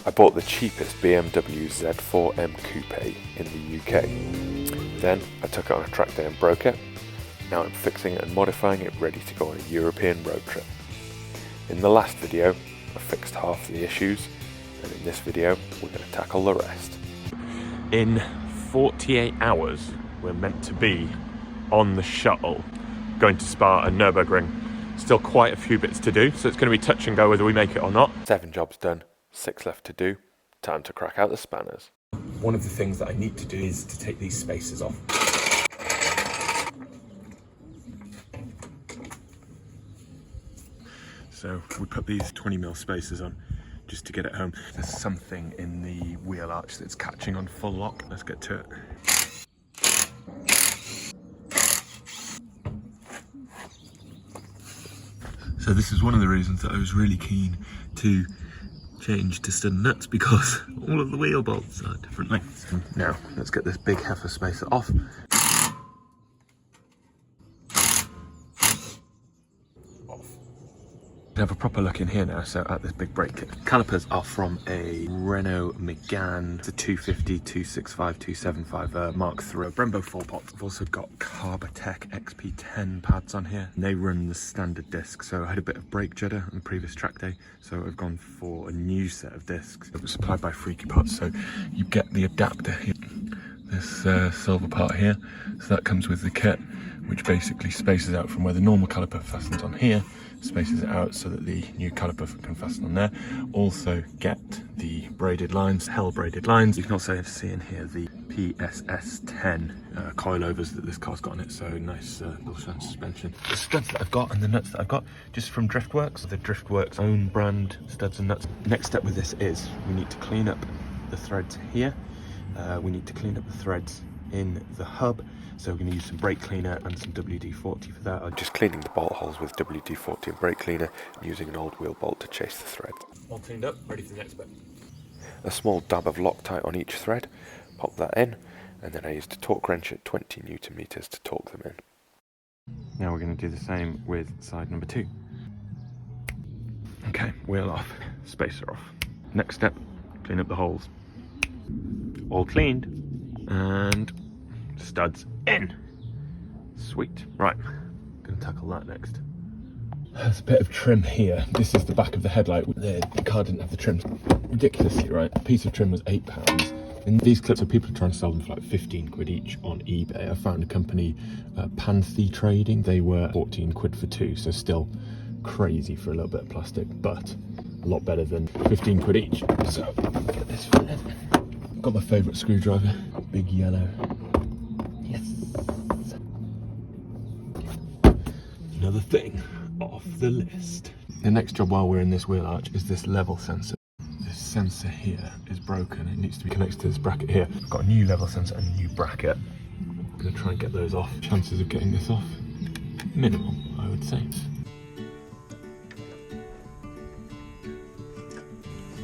I bought the cheapest BMW Z4M Coupe in the UK. Then I took it on a track day and broke it. Now I'm fixing it and modifying it ready to go on a European road trip. In the last video I fixed half the issues, and in this video we're going to tackle the rest. In 48 hours we're meant to be on the shuttle going to Spa and Nurburgring. Still quite a few bits to do, so it's going to be touch and go whether we make it or not. 7 jobs done, 6 left to do. Time to crack out the spanners. One of the things that I need to do is to take these spacers off. So we put these 20mm spacers on just to get it home. There's something in the wheel arch that's catching on full lock. Let's get to it. So this is one of the reasons that I was really keen to change to stud nuts, because all of the wheel bolts are different lengths. Now let's get this big heifer spacer off. Have a proper look in here now. So at this big brake kit, calipers are from a Renault Megane, the 250, 265, 275 Mark III Brembo 4-pot. I've also got Carbatech XP10 pads on here, and they run the standard disc. So I had a bit of brake judder on the previous track day, so I've gone for a new set of discs. It was supplied by Freaky Pots, so you get the adapter here, this silver part here, so that comes with the kit, which basically spaces out from where the normal caliper fastens on here, spaces it out so that the new caliper can fasten on there. Also get the braided lines, hell braided lines. You can also see in here the PSS10 coilovers that this car's got on it, so nice Bilstein suspension. The studs that I've got and the nuts that I've got, just from Driftworks, the Driftworks own brand studs and nuts. Next step with this is we need to clean up the threads here. We need to clean up the threads in the hub. So we're going to use some brake cleaner and some WD-40 for that. I'm just cleaning the bolt holes with WD-40 and brake cleaner, and using an old wheel bolt to chase the threads. All cleaned up, ready for the next bit. A small dab of Loctite on each thread, pop that in, and then I used a torque wrench at 20 Newton meters to torque them in. Now we're going to do the same with side number 2. Okay, wheel off, spacer off. Next step, clean up the holes. All cleaned, and studs in. Sweet. Right, gonna tackle that next. There's a bit of trim here. This is the back of the headlight. The car didn't have the trim. Ridiculously, right? A piece of trim was £8. And these clips, so people are trying to sell them for like 15 quid each on eBay. I found a company, Panthy Trading. They were 14 quid for 2, so still crazy for a little bit of plastic, but a lot better than 15 quid each. So get this fitted. Got my favourite screwdriver, big yellow. Yes. Another thing off the list. The next job while we're in this wheel arch is this level sensor. This sensor here is broken. It needs to be connected to this bracket here. I've got a new level sensor and a new bracket. I'm going to try and get those off. Chances of getting this off, minimal, I would say.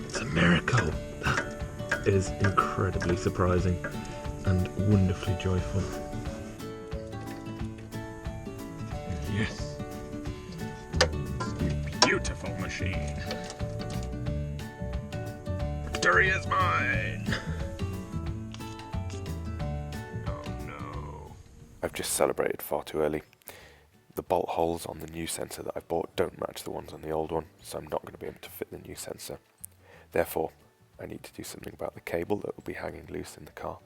It's a miracle. That is incredibly surprising and wonderfully joyful. Yes. You beautiful machine. Victory is mine. Oh no. I've just celebrated far too early. The bolt holes on the new sensor that I bought don't match the ones on the old one, so I'm not going to be able to fit the new sensor. Therefore, I need to do something about the cable that will be hanging loose in the car.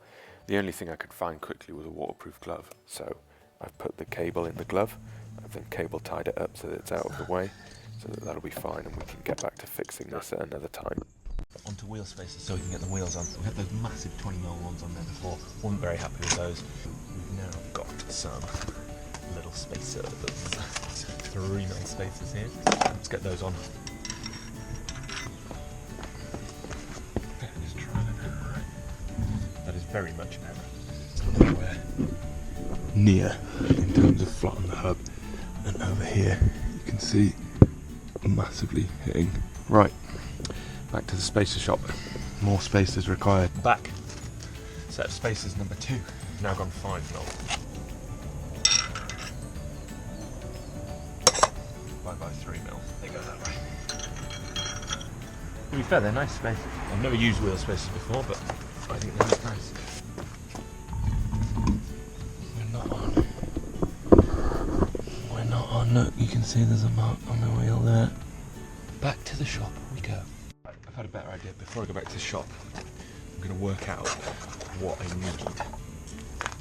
The only thing I could find quickly was a waterproof glove, so I've put the cable in the glove. I've then cable tied it up so that it's out of the way, so that that'll be fine and we can get back to fixing this at another time. Onto wheel spacers so we can get the wheels on. We had those massive 20mm ones on there before, wasn't very happy with those. We've now got some little spacers, 3mm spacers here. Let's get those on. That is very much error. Nowhere near in terms of flat on the hub, and over here you can see massively hitting. Right, back to the spacer shop. More spacers required. Back. Set of spacers number 2. Now gone 5mm. 5x3mm. They go that way. be fair, they're nice spaces. I've never used wheel spacers before, but I think they look nice. We're not on. Look, you can see there's a mark on the wheel there. Back to the shop we go. I've had a better idea. Before I go back to the shop, I'm going to work out what I need.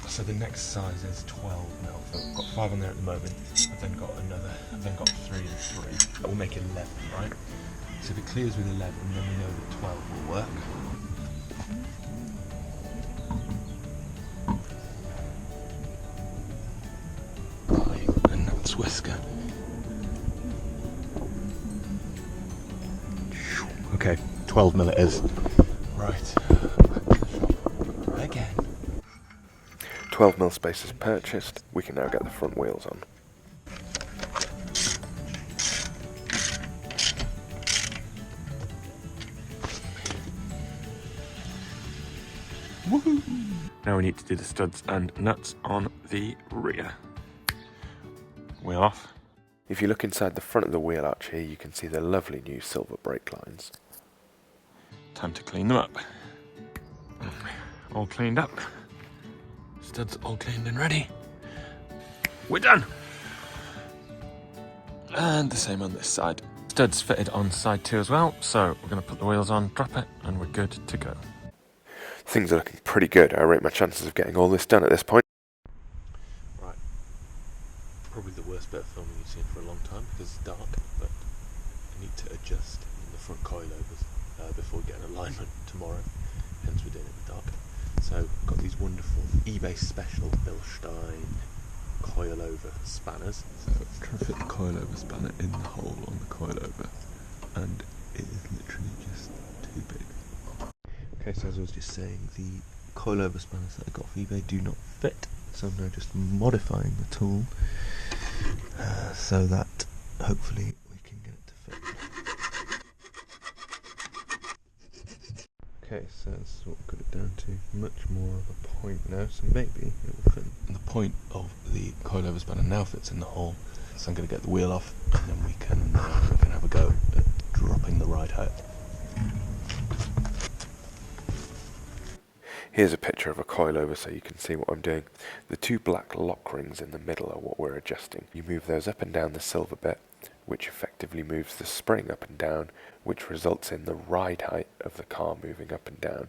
So the next size is 12 mil. So I've got 5 on there at the moment. I've then got 3 and 3. That will make 11, right? So if it clears with 11, then we know that 12 will work. And that's whisker. Okay, 12 mil it is. Right. Again. 12 mil spacers purchased, we can now get the front wheels on. Woohoo! Now we need to do the studs and nuts on the rear. Wheel off. If you look inside the front of the wheel arch here, you can see the lovely new silver brake lines. Time to clean them up. All cleaned up. Studs all cleaned and ready. We're done! And the same on this side. Studs fitted on side 2 as well, so we're going to put the wheels on, drop it, and we're good to go. Things are looking pretty good. I rate my chances of getting all this done at this point. Right. Probably the worst bit of filming you've seen for a long time because it's dark, but I need to adjust the front coilovers before we get an alignment tomorrow. Hence we're doing it in the dark. So I've got these wonderful eBay special Bilstein coilover spanners. So I'm trying to fit the coilover spanner in the hole on the coilover, and it is literally just too big. Okay, so as I was just saying, the coilover spanners that I got off eBay do not fit, so I'm now just modifying the tool so that hopefully we can get it to fit. Okay, so that's what we've got it down to. Much more of a point now, so maybe it will fit. And the point of the coilover spanner now fits in the hole, so I'm going to get the wheel off, and then we can have a go at dropping the ride height. Here's a picture of a coilover so you can see what I'm doing. The 2 black lock rings in the middle are what we're adjusting. You move those up and down the silver bit, which effectively moves the spring up and down, which results in the ride height of the car moving up and down.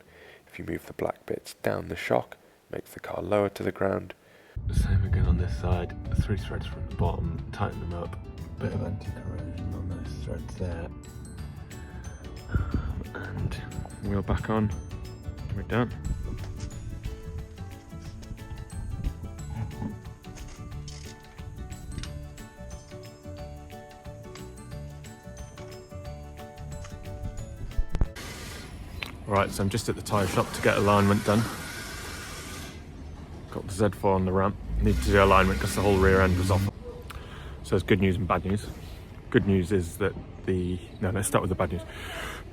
If you move the black bits down the shock, makes the car lower to the ground. The same again on this side. 3 threads from the bottom, tighten them up. Bit of anti-corrosion on those threads there. And wheel back on. We're done. Right, so I'm just at the tyre shop to get alignment done. Got the Z4 on the ramp. Need to do alignment because the whole rear end was off. So there's good news and bad news. Good news is that let's start with the bad news.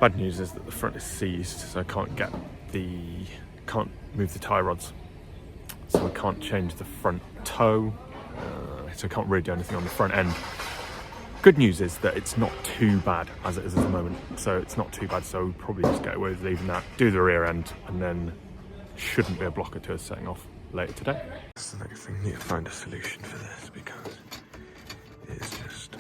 Bad news is that the front is seized, so I can't move the tyre rods. So I can't change the front toe, so I can't really do anything on the front end. Good news is that it's not too bad as it is at the moment, so it's not too bad, so we'll probably just get away with leaving that, do the rear end, and then shouldn't be a blocker to us setting off later today. That's the next thing, need to find a solution for this because it's just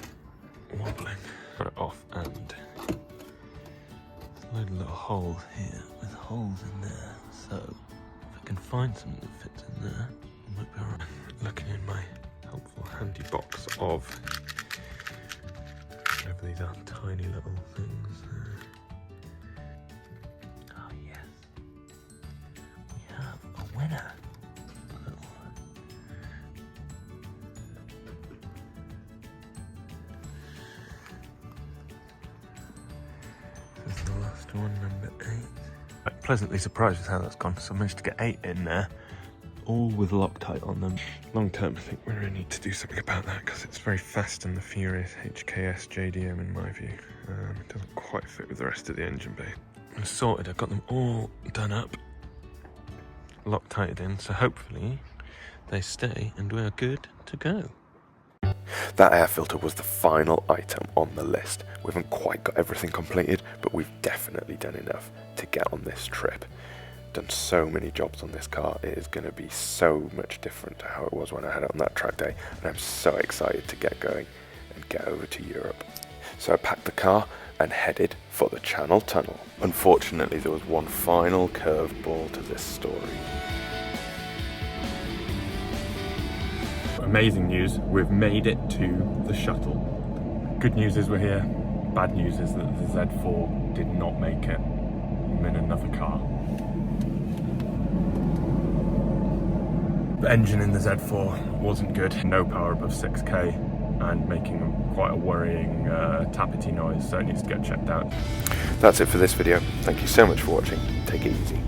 wobbling. Got it off, and there's a load of little holes here with holes in there, so if I can find something that fits in there, it might be alright. Looking in my helpful handy box of whatever these are, tiny little things. Oh yes, we have a winner. This is the last one, number 8. I'm pleasantly surprised with how that's gone. So I managed to get 8 in there, all with Loctite on them. Long term, I think we really need to do something about that because it's very fast and the furious HKS JDM in my view. It doesn't quite fit with the rest of the engine bay. I'm sorted, I've got them all done up, Loctited in, so hopefully they stay and we are good to go. That air filter was the final item on the list. We haven't quite got everything completed, but we've definitely done enough to get on this trip. Done so many jobs on this car, it is going to be so much different to how it was when I had it on that track day, and I'm so excited to get going and get over to Europe. So I packed the car and headed for the Channel Tunnel. Unfortunately, there was one final curveball to this story. Amazing news, we've made it to the shuttle. Good news is we're here. Bad news is that the Z4 did not make it. I'm in another car. The engine in the Z4 wasn't good, no power above 6k and making quite a worrying tappity noise, so it needs to get checked out. That's it for this video. Thank you so much for watching. Take it easy.